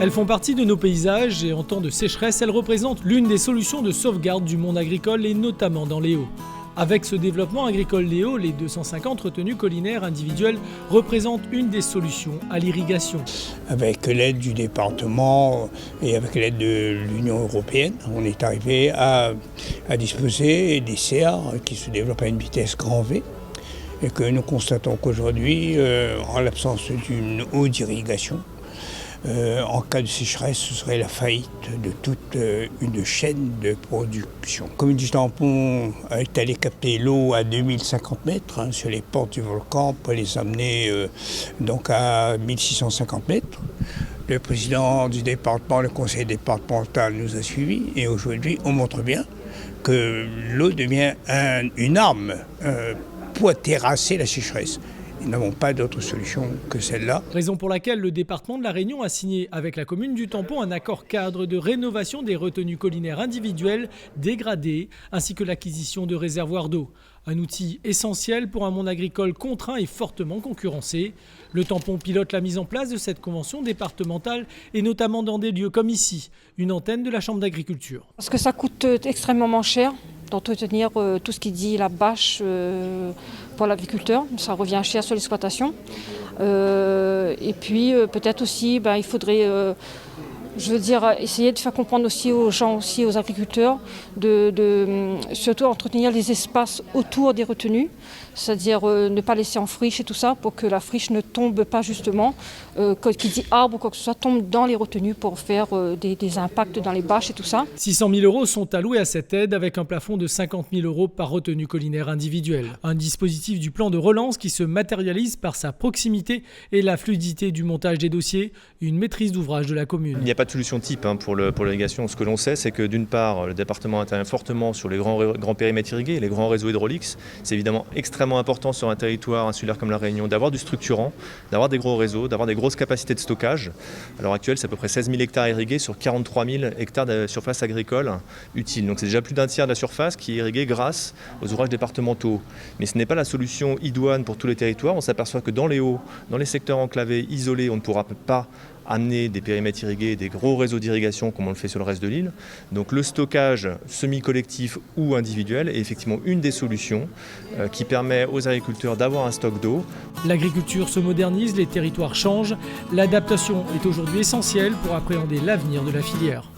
Elles font partie de nos paysages et en temps de sécheresse, elles représentent l'une des solutions de sauvegarde du monde agricole et notamment dans les Hauts. Avec ce développement agricole des Hauts, les 250 retenues collinaires individuelles représentent une des solutions à l'irrigation. Avec l'aide du département et avec l'aide de l'Union européenne, on est arrivé à disposer des CA qui se développent à une vitesse grand V et que nous constatons qu'aujourd'hui, en l'absence d'une eau d'irrigation, en cas de sécheresse, ce serait la faillite de toute une chaîne de production. La commune du Tampon est allée capter l'eau à 2050 mètres sur les portes du volcan pour les amener donc à 1650 mètres. Le président du département, le conseil départemental nous a suivis et aujourd'hui on montre bien que l'eau devient une arme pour terrasser la sécheresse. Nous n'avons pas d'autre solution que celle-là. Raison pour laquelle le département de La Réunion a signé avec la commune du Tampon un accord cadre de rénovation des retenues collinaires individuelles dégradées ainsi que l'acquisition de réservoirs d'eau. Un outil essentiel pour un monde agricole contraint et fortement concurrencé. Le Tampon pilote la mise en place de cette convention départementale et notamment dans des lieux comme ici, une antenne de la Chambre d'agriculture. Parce que ça coûte extrêmement cher d'entretenir tout ce qui dit la bâche pour l'agriculteur, ça revient cher sur l'exploitation. Et puis peut-être aussi, il faudrait essayer de faire comprendre aussi aux gens, aussi aux agriculteurs, de surtout entretenir les espaces autour des retenues, c'est-à-dire ne pas laisser en friche et tout ça pour que la friche ne tombe pas justement, qui dit arbre ou quoi que ce soit, tombe dans les retenues pour faire des impacts dans les bâches et tout ça. 600 000 € sont alloués à cette aide avec un plafond de 50 000 € par retenue collinaire individuelle. Un dispositif du plan de relance qui se matérialise par sa proximité et la fluidité du montage des dossiers, une maîtrise d'ouvrage de la commune. Il n'y a pas de solution type pour l'irrigation. Ce que l'on sait, c'est que d'une part, le département intervient fortement sur les grands périmètres irrigués, les grands réseaux hydrauliques. C'est évidemment extrêmement important sur un territoire insulaire comme la Réunion d'avoir du structurant, d'avoir des gros réseaux, d'avoir des grosses capacités de stockage. À l'heure actuelle, c'est à peu près 16 000 hectares irrigués sur 43 000 hectares de surface agricole utile. Donc c'est déjà plus d'un tiers de la surface qui est irriguée grâce aux ouvrages départementaux. Mais ce n'est pas la solution idoine pour tous les territoires. On s'aperçoit que dans les Hauts, dans les secteurs enclavés, isolés, on ne pourra pas amener des périmètres irrigués, des gros réseaux d'irrigation comme on le fait sur le reste de l'île. Donc le stockage semi-collectif ou individuel est effectivement une des solutions qui permet aux agriculteurs d'avoir un stock d'eau. L'agriculture se modernise, les territoires changent. L'adaptation est aujourd'hui essentielle pour appréhender l'avenir de la filière.